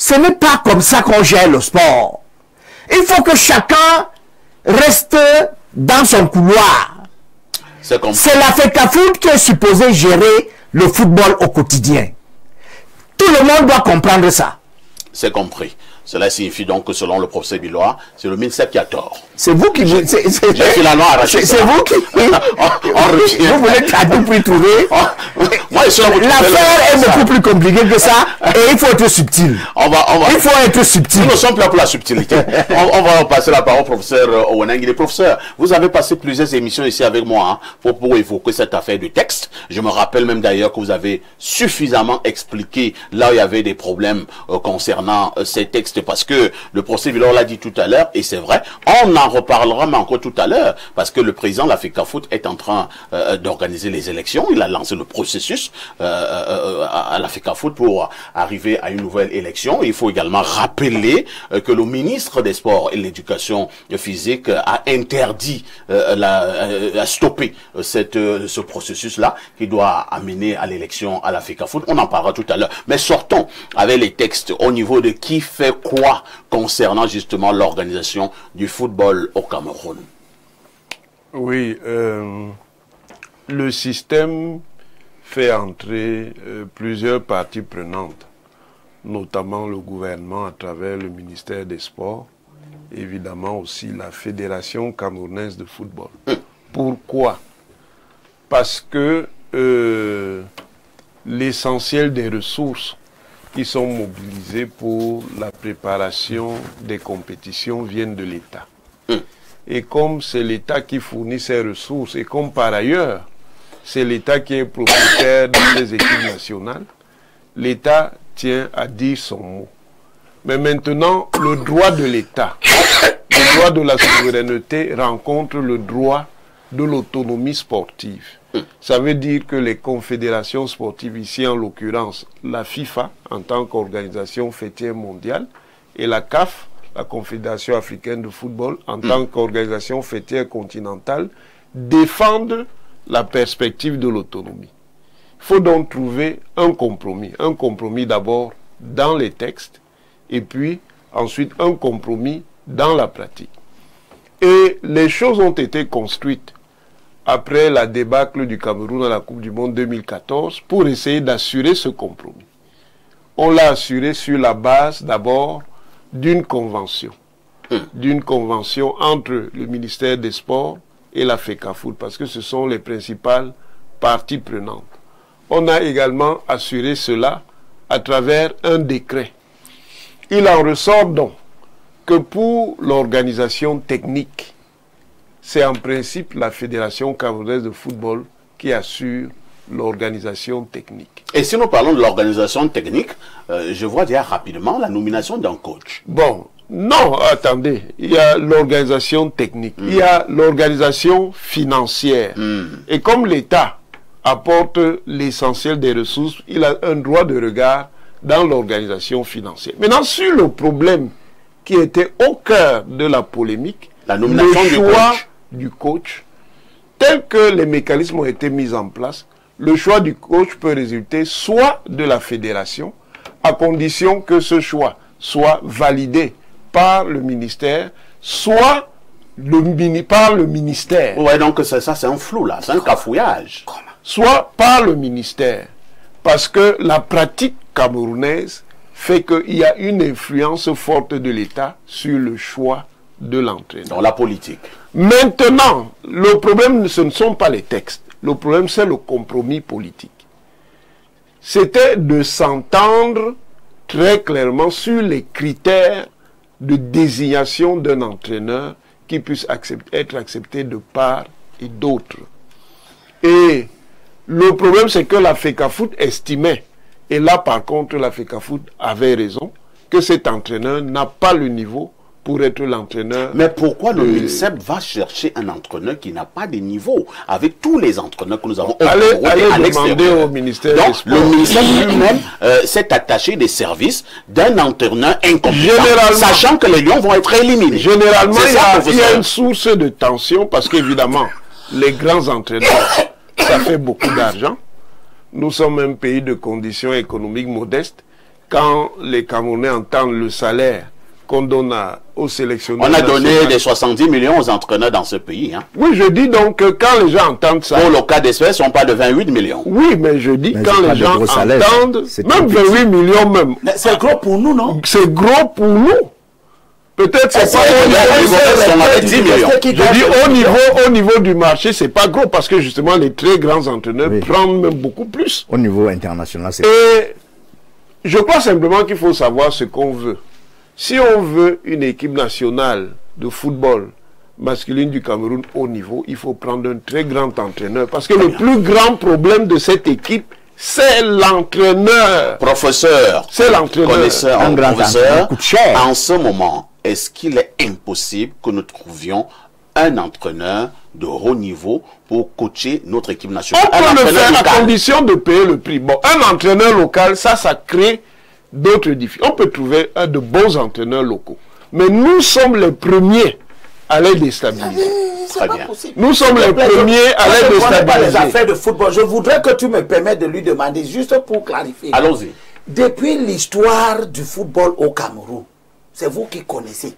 ce n'est pas comme ça qu'on gère le sport. Il faut que chacun reste dans son couloir. C'est la FECAFOOT qui est supposée gérer le football au quotidien. Tout le monde doit comprendre ça. C'est compris. Cela signifie donc que selon le professeur Bilois, c'est le MINSEP qui a tort. C'est vous qui... J'ai finalement arraché ça. C'est vous qui... Vous voulez qu'à tout prix trouver... L'affaire est beaucoup plus compliquée que ça et il faut être subtil. Il faut être subtil. Nous ne sommes plus là pour la subtilité. on va passer la parole au professeur Owenang. Il est professeur. Vous avez passé plusieurs émissions ici avec moi pour évoquer cette affaire du texte. Je me rappelle même d'ailleurs que vous avez suffisamment expliqué là où il y avait des problèmes concernant ces textes parce que le procès Villor l'a dit tout à l'heure et c'est vrai. On en reparlera mais encore tout à l'heure parce que le président de la FECAFOOT est en train d'organiser les élections. Il a lancé le processus à la FECAFOOT pour arriver à une nouvelle élection. Il faut également rappeler que le ministre des Sports et de l'Éducation physique a interdit, a stoppé ce processus-là qui doit amener à l'élection à la FECAFOOT. On en parlera tout à l'heure. Mais sortons avec les textes au niveau de qui fait quoi concernant justement l'organisation du football au Cameroun. Oui, le système fait entrer plusieurs parties prenantes, notamment le gouvernement à travers le ministère des Sports, évidemment aussi la Fédération camerounaise de football. Pourquoi? Parce que l'essentiel des ressources qui sont mobilisées pour la préparation des compétitions viennent de l'État. Et comme c'est l'État qui fournit ces ressources, et comme par ailleurs, c'est l'État qui est propriétaire des équipes nationales, l'État tient à dire son mot. Mais maintenant, le droit de l'État, le droit de la souveraineté rencontre le droit de l'autonomie sportive. Ça veut dire que les confédérations sportives, ici en l'occurrence la FIFA en tant qu'organisation fêtière mondiale et la CAF, la Confédération africaine de football en tant qu'organisation fêtière continentale, défendent la perspective de l'autonomie. Il faut donc trouver un compromis d'abord dans les textes et puis ensuite un compromis dans la pratique. Et les choses ont été construites après la débâcle du Cameroun à la Coupe du Monde 2014 pour essayer d'assurer ce compromis. On l'a assuré sur la base d'abord d'une convention entre le ministère des Sports et la FECAFOOT, parce que ce sont les principales parties prenantes. On a également assuré cela à travers un décret. Il en ressort donc que pour l'organisation technique, c'est en principe la Fédération camerounaise de football qui assure l'organisation technique. Et si nous parlons de l'organisation technique, je vois déjà rapidement la nomination d'un coach. Bon, non, attendez, il y a l'organisation technique, il y a l'organisation financière. Et comme l'État apporte l'essentiel des ressources, il a un droit de regard dans l'organisation financière. Maintenant, sur le problème qui était au cœur de la polémique, la nomination le choix du coach, tel que les mécanismes ont été mis en place, le choix du coach peut résulter soit de la fédération, à condition que ce choix soit validé par le ministère, soit par le ministère. Ouais, donc ça c'est un flou là, c'est un cafouillage. Soit par le ministère, parce que la pratique camerounaise fait qu'il y a une influence forte de l'État sur le choix de l'entraîneur. Dans la politique. Maintenant, le problème, ce ne sont pas les textes. Le problème, c'est le compromis politique. C'était de s'entendre très clairement sur les critères de désignation d'un entraîneur qui puisse être accepté de part et d'autre. Et le problème, c'est que la FECAFOOT estimait, et là par contre la FECAFOOT avait raison, que cet entraîneur n'a pas le niveau pour être l'entraîneur. Mais pourquoi le MINSEP va chercher un entraîneur qui n'a pas de niveau avec tous les entraîneurs que nous avons allez demander au ministère donc, des Sports. Le ministère lui-même s'est attaché des services d'un entraîneur incompétent, sachant que les Lions vont être éliminés. Généralement, il y a une source de tension parce qu'évidemment, les grands entraîneurs, ça fait beaucoup d'argent. Nous sommes un pays de conditions économiques modestes. quand les Camerounais entendent le salaire qu'on donne aux sélectionneurs. On a donné des 70 millions aux entraîneurs dans ce pays. Hein. Oui, je dis donc que quand les gens entendent ça... Pour le cas d'espèce, on parle de 28 millions. Oui, mais je dis quand les gens entendent... Même 28 millions même. C'est gros pour nous, non? C'est gros pour nous. Peut-être c'est pas je dis au niveau du marché, c'est pas gros parce que justement les très grands entraîneurs prennent même beaucoup plus. Au niveau international, c'est... Et je crois simplement qu'il faut savoir ce qu'on veut. Si on veut une équipe nationale de football masculine du Cameroun haut niveau, il faut prendre un très grand entraîneur. Parce que le plus grand problème de cette équipe, c'est l'entraîneur. Professeur, c'est l'entraîneur. Connaisseur, un grand professeur, coûte cher. En ce moment, est-ce qu'il est impossible que nous trouvions un entraîneur de haut niveau pour coacher notre équipe nationale? On peut le faire à condition de payer le prix. Bon, un entraîneur local, ça crée d'autres défis. On peut trouver de bons entraîneurs locaux. Mais nous sommes les premiers à les déstabiliser. Très bien. Nous sommes les premiers à les déstabiliser. Les affaires de football. Je voudrais que tu me permettes de lui demander, juste pour clarifier. Allons-y. Depuis l'histoire du football au Cameroun, c'est vous qui connaissez.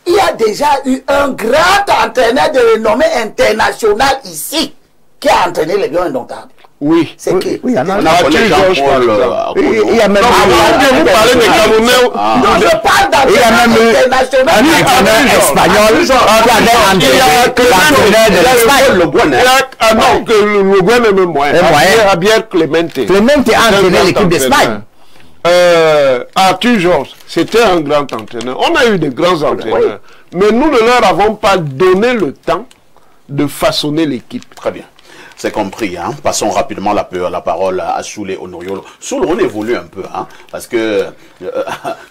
Il y a déjà eu un grand entraîneur de renommée internationale ici qui a entraîné les Lions Indomptables. Oui. C'est qui? Oui, il y en a. Il y a même... Vous parlez des Camerounais. Non, je parle d'entraîneur international. Un espagnol qui avait entraîné l'entraîneur de l'Espagne, Le Guen. Ah non, Le Guen est même moyen. Javier Clemente. Clemente a entraîné l'équipe d'Espagne. Arthur Georges, c'était un grand entraîneur. On a eu de grands entraîneurs. Mais nous ne leur avons pas donné le temps de façonner l'équipe. Très bien. C'est compris, hein. Passons rapidement la parole à Soulé Honoriolo. Soulé, on évolue un peu, hein, parce que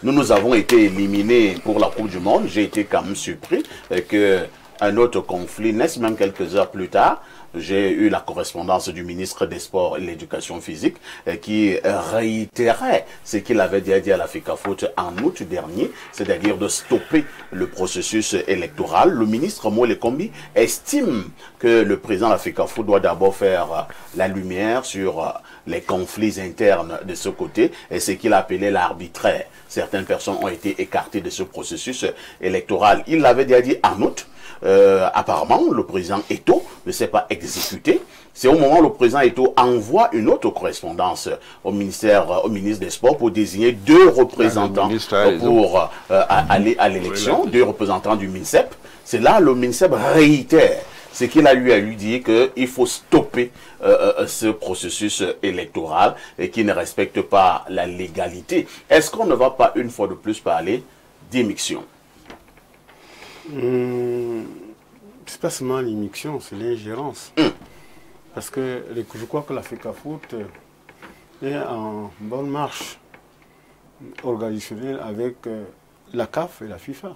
nous avons été éliminés pour la Coupe du Monde. J'ai été quand même surpris qu'un autre conflit naisse même quelques heures plus tard. J'ai eu la correspondance du ministre des Sports et de l'Éducation physique qui réitérait ce qu'il avait déjà dit à la FECAFOOT en août dernier, c'est-à-dire de stopper le processus électoral. Le ministre Moïse Kombi estime que le président de la FECAFOOT doit d'abord faire la lumière sur les conflits internes de ce côté et ce qu'il appelait l'arbitraire. Certaines personnes ont été écartées de ce processus électoral. Il l'avait déjà dit en août. Apparemment, le président Eto'o ne s'est pas exécuté. C'est au moment où le président Eto'o envoie une autre correspondance au ministre des Sports pour désigner 2 représentants pour aller à l'élection, 2 représentants du MINSEP. C'est là le MINSEP réitère ce qu'il a lui dit qu'il faut stopper ce processus électoral et qui ne respecte pas la légalité. Est-ce qu'on ne va pas une fois de plus parler d'émission? C'est pas seulement l'immixtion, c'est l'ingérence. Parce que je crois que la FECAFOOT est en bonne marche organisationnelle avec la CAF et la FIFA.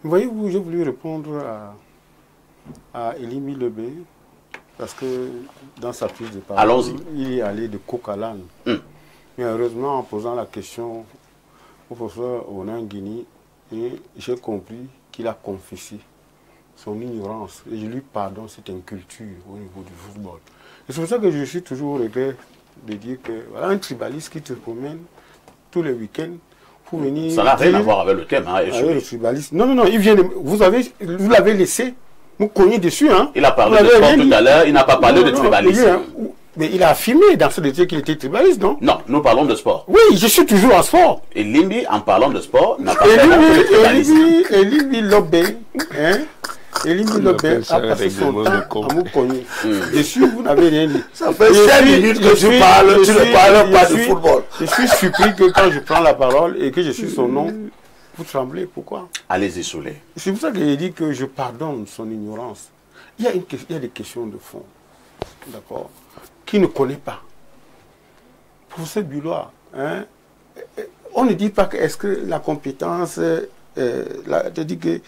Vous voyez, j'ai voulu répondre à Elimi Lebé, parce que dans sa prise de parole, il est allé de coq à l'âne. Mais heureusement, en posant la question au professeur Onan Guini, j'ai compris qu'il a confessé son ignorance et je lui pardonne cette inculture au niveau du football. Et c'est pour ça que je suis toujours au regret de dire que voilà un tribaliste qui te promène tous les week-ends pour venir... Ça n'a rien à voir avec le thème, hein, avec le tribaliste. Non, non, non, il vient de, vous l'avez laissé, vous cognez dessus, hein. Il a parlé de sport tout à l'heure, il n'a pas parlé de tribalisme. Mais il a affirmé dans ce détail qu'il était tribaliste, non? Non, nous parlons de sport. Oui, je suis toujours en sport. Et Limbi, en parlant de sport, n'a pas fait de tribalisme. Et Limbi Lobé, hein? Limbi Lobé a passé son temps à vous cogner. Dessus, vous n'avez rien dit. Ça fait 5 minutes que tu ne parles pas de football. Je suis surpris que quand je prends la parole et que je suis son nom, vous tremblez. Pourquoi? Allez-y, Soulé. C'est pour ça que j'ai dit que je pardonne son ignorance. Il y a des questions de fond. D'accord? Qui ne connaît pas. Professeur Bulois, hein, on ne dit pas que est-ce que la compétence, que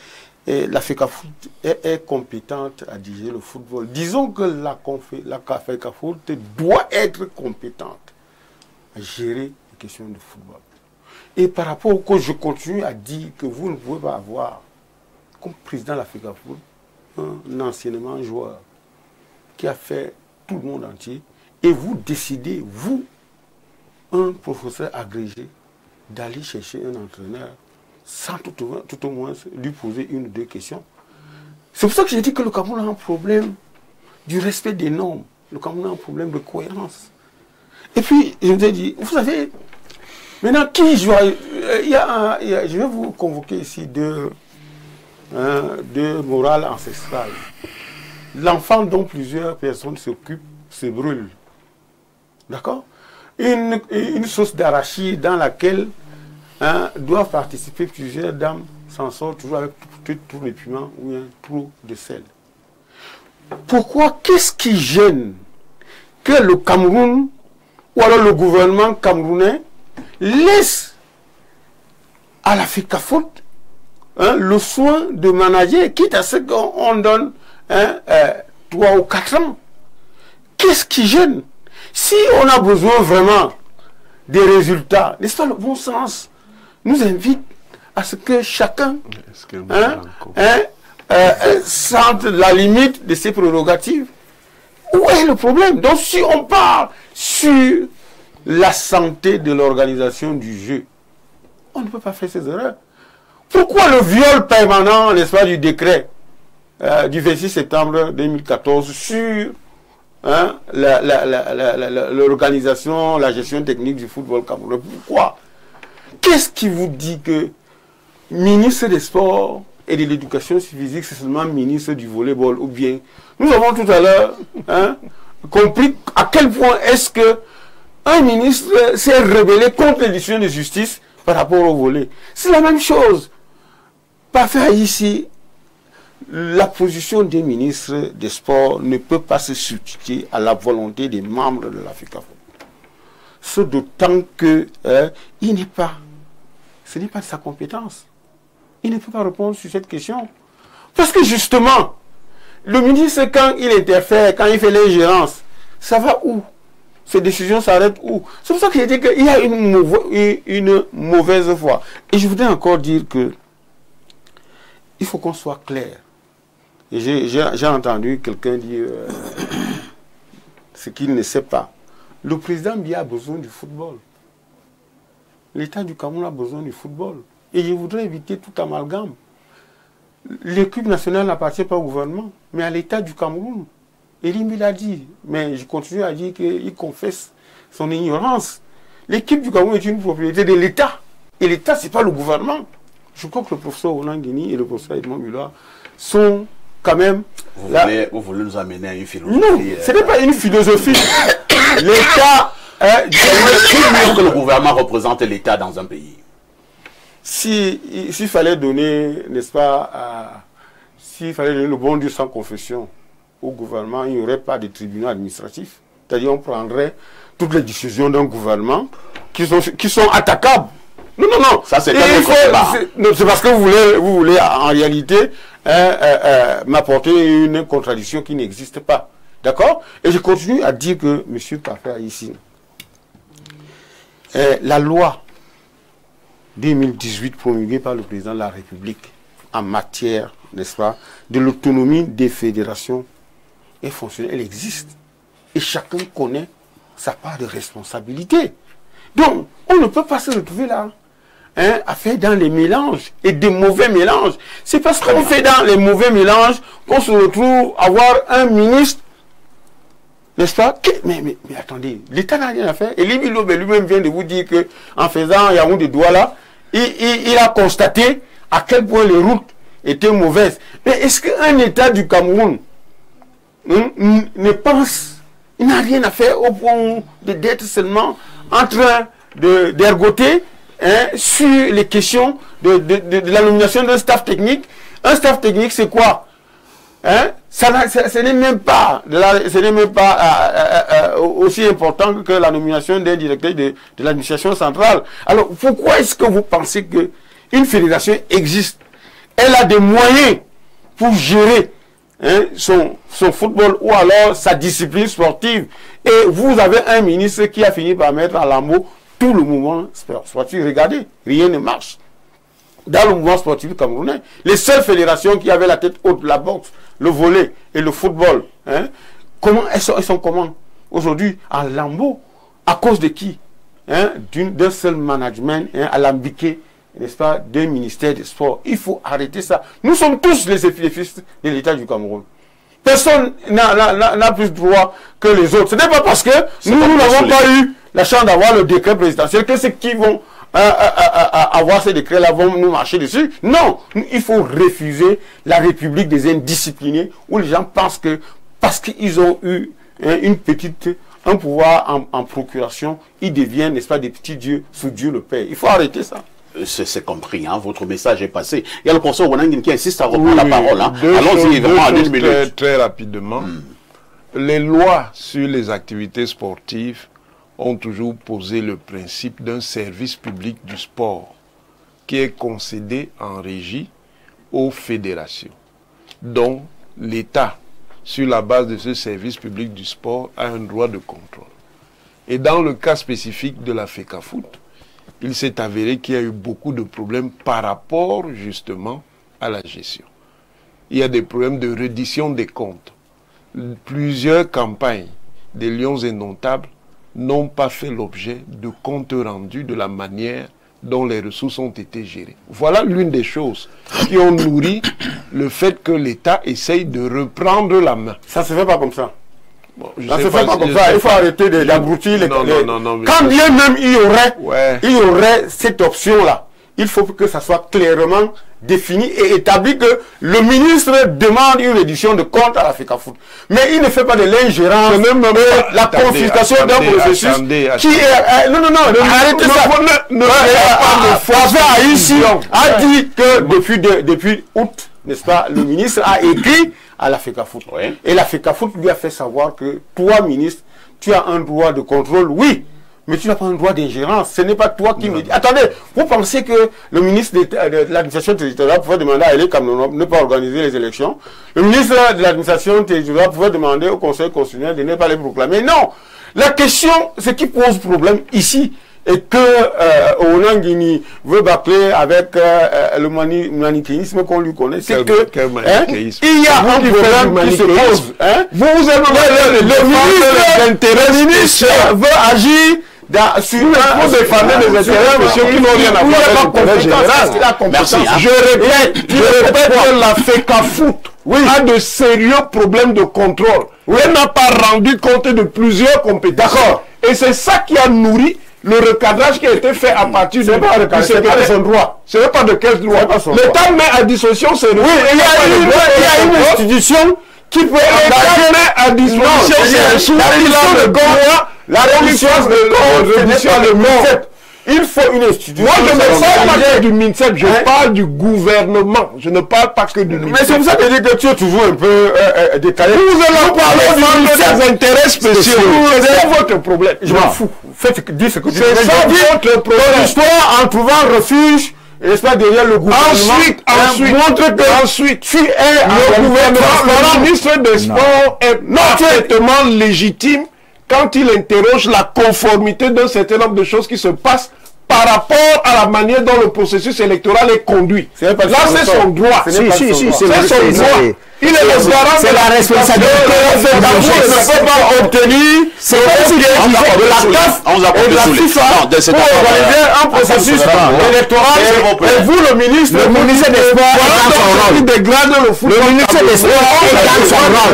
la FECAFOOT est compétente à diriger le football. Disons que la FECAFOOT doit être compétente à gérer les questions de football. Et par rapport au que je continue à dire que vous ne pouvez pas avoir, comme président de la FECAFOOT, un anciennement joueur qui a fait tout le monde entier, et vous décidez, vous, un professeur agrégé, d'aller chercher un entraîneur sans tout au moins lui poser une ou deux questions. C'est pour ça que j'ai dit que le Cameroun a un problème du respect des normes. Le Cameroun a un problème de cohérence. Et puis, je vous ai dit, vous savez, maintenant, qui joue je vais vous convoquer ici deux morales ancestrales. L'enfant dont plusieurs personnes s'occupent se brûle. D'accord? Une sauce d'arachide dans laquelle doivent participer plusieurs dames s'en sortent toujours avec trop de piment ou trop de sel. Pourquoi? Qu'est-ce qui gêne que le Cameroun ou alors le gouvernement camerounais laisse à la FECAFOOT le soin de manager, quitte à ce qu'on donne 3 ou 4 ans? Qu'est-ce qui gêne? Si on a besoin vraiment des résultats, n'est-ce pas, le bon sens nous invite à ce que chacun sente la limite de ses prérogatives. Où est le problème? Donc si on part sur la santé de l'organisation du jeu, on ne peut pas faire ces erreurs. Pourquoi le viol permanent, n'est-ce pas, du décret du 26 septembre 2014 sur l'organisation, la gestion technique du football camerounais? Pourquoi? Qu'est-ce qui vous dit que ministre des Sports et de l'Éducation physique, c'est seulement ministre du volleyball? Ou bien, nous avons tout à l'heure compris à quel point est-ce que un ministre s'est rebellé contre les décisions de justice par rapport au volley. C'est la même chose. Pas faire ici, la position des ministres des Sports ne peut pas se substituer à la volonté des membres de la FECAFOOT. Ce d'autant que ce n'est pas de sa compétence. Il ne peut pas répondre sur cette question. Parce que justement, le ministre, quand il interfère, quand il fait l'ingérence, ça va où? Ces décisions s'arrêtent où? C'est pour ça que j'ai dit qu'il y a une mauvaise foi. Et je voudrais encore dire que il faut qu'on soit clair. Et j'ai entendu quelqu'un dire ce qu'il ne sait pas. Le président Biya a besoin du football. L'État du Cameroun a besoin du football. Et je voudrais éviter tout amalgame. L'équipe nationale n'appartient pas au gouvernement, mais à l'État du Cameroun. Elimbi l'a dit, mais je continue à dire qu'il confesse son ignorance. L'équipe du Cameroun est une propriété de l'État. Et l'État, ce n'est pas le gouvernement. Je crois que le professeur Onangini et le professeur Edmond Muller sont quand même... Vous voulez nous amener à une philosophie? Non, ce n'est pas une philosophie. L'État... que le gouvernement représente l'État dans un pays. S'il fallait donner, n'est-ce pas, s'il fallait donner le bon Dieu sans confession au gouvernement, il n'y aurait pas de tribunal administratif. C'est-à-dire on prendrait toutes les décisions d'un gouvernement qui sont attaquables. Non, non, non. Ça, c'est parce que vous voulez en réalité m'apporter une contradiction qui n'existe pas. D'accord? Et je continue à dire que M. Kaffer ici, la loi 2018 promulguée par le président de la République en matière, n'est-ce pas, de l'autonomie des fédérations et fonctionnelle, elle existe. Et chacun connaît sa part de responsabilité. Donc, on ne peut pas se retrouver là à faire dans les mélanges et des mauvais mélanges. C'est parce qu'on fait dans les mauvais mélanges qu'on se retrouve à avoir un ministre, n'est-ce pas? Mais attendez, l'État n'a rien à faire. Et lui-même vient de vous dire qu'en faisant Yaoundé Douala, il a constaté à quel point les routes étaient mauvaises. Mais est-ce qu'un État du Cameroun ne pense, il n'a rien à faire au point d'être seulement en train d'ergoter sur les questions de la nomination d'un staff technique? Un staff technique, c'est quoi? Ce n'est même pas, aussi important que la nomination d'un directeur de l'administration centrale. Alors, pourquoi est-ce que vous pensez qu'une fédération existe? Elle a des moyens pour gérer son football ou alors sa discipline sportive. Et vous avez un ministre qui a fini par mettre à lambeau tout le mouvement sportif. Regardez, rien ne marche. Dans le mouvement sportif camerounais, les seules fédérations qui avaient la tête haute, la boxe, le volley et le football, comment elles sont comment aujourd'hui en lambeau? À cause de qui? d'un seul management alambiqué, n'est-ce pas, d'un ministère des Sports. Il faut arrêter ça. Nous sommes tous les fils de l'État du Cameroun. Personne n'a plus de droit que les autres. Ce n'est pas parce que nous n'avons pas eu la chance d'avoir le décret présidentiel que ceux qui vont avoir ces décrets-là vont nous marcher dessus. Non, il faut refuser la République des indisciplinés où les gens pensent que parce qu'ils ont eu un pouvoir en procuration, ils deviennent, n'est-ce pas, des petits dieux sous Dieu le Père. Il faut arrêter ça. C'est compris, hein, votre message est passé. Il y a le professeur Wanangin qui insiste à reprendre la parole. Hein. Allons-y vraiment en 1 minute. Très rapidement. Les lois sur les activités sportives ont toujours posé le principe d'un service public du sport qui est concédé en régie aux fédérations. Donc, l'État, sur la base de ce service public du sport, a un droit de contrôle. Et dans le cas spécifique de la FECAFOOT, il s'est avéré qu'il y a eu beaucoup de problèmes par rapport justement à la gestion. Il y a des problèmes de reddition des comptes. Plusieurs campagnes des Lions indomptables n'ont pas fait l'objet de comptes rendus de la manière dont les ressources ont été gérées. Voilà l'une des choses qui ont nourri le fait que l'État essaye de reprendre la main. Ça ne se fait pas comme ça. Bon, ça se fait pas comme ça. Il faut arrêter d'abrutir les... Quand bien même il y aurait cette option-là, il faut que ça soit clairement défini et établi que le ministre demande une réduction de compte à la FECAFOOT. Mais il ne fait pas de l'ingérence, la confiscation d'un processus qui est... Non, arrêtez ça. Ici a dit que depuis août, n'est-ce pas, le ministre a écrit à la FECAFOOT. Oui. Et la FECAFOOT lui a fait savoir que toi, ministre, tu as un droit de contrôle, oui, mais tu n'as pas un droit d'ingérence. Ce n'est pas toi qui me dis. Attendez, vous pensez que le ministre de l'administration territoriale pouvait demander à Elé Cameroun de ne pas organiser les élections? Le ministre de l'administration territoriale pouvait demander au Conseil constitutionnel de ne pas les proclamer? Non. La question, ce qui pose problème ici, et que Onangini veut bâcler avec le manichéisme qu'on lui connaît, c'est que il y a un problème qui se pose. Le ministre veut agir sur pour défendre les intérêts, monsieur, qui n'ont rien à voir avec l'intérêt général. Merci. Je répète que la FECAFOOT a de sérieux problèmes de contrôle. Elle n'a pas rendu compte de plusieurs compétences. D'accord. Et c'est ça qui a nourri le recadrage qui a été fait à partir de son droit. Ce n'est pas de quel droit. L'État met à disposition ses droits. Oui, il y a une institution qui peut mettre à disposition ses ressources. La réduction de MINSEP. Il faut une institution. Moi, je ne parle pas du MINSEP, je parle du gouvernement. Je ne parle pas que du MINSEP. Mais c'est pour ça que je dis que tu es toujours un peu décalé. Vous allez parler des intérêts spéciaux. C'est votre problème. Je m'en fous. Dis ce que tu veux. C'est ça votre problème. L'histoire, en trouvant refuge, n'est-ce pas, derrière le gouvernement, montre que ensuite, tu es le gouvernement. Le ministre des Sports est parfaitement légitime quand il interroge la conformité d'un certain nombre de choses qui se passent par rapport à la manière dont le processus électoral est conduit. Là, c'est son droit. C'est son droit. Il est le garant. C'est la responsabilité. Il ne peut pas obtenir c'est comme si de la CAF et de la FIFA pour organiser un processus électoral. Et vous, le ministre des Sports, le ministre des Sports est dans son rôle.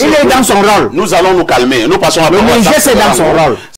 Il est dans son rôle. Nous allons nous calmer. Nous passons à la Le Niger, c'est dans son rôle.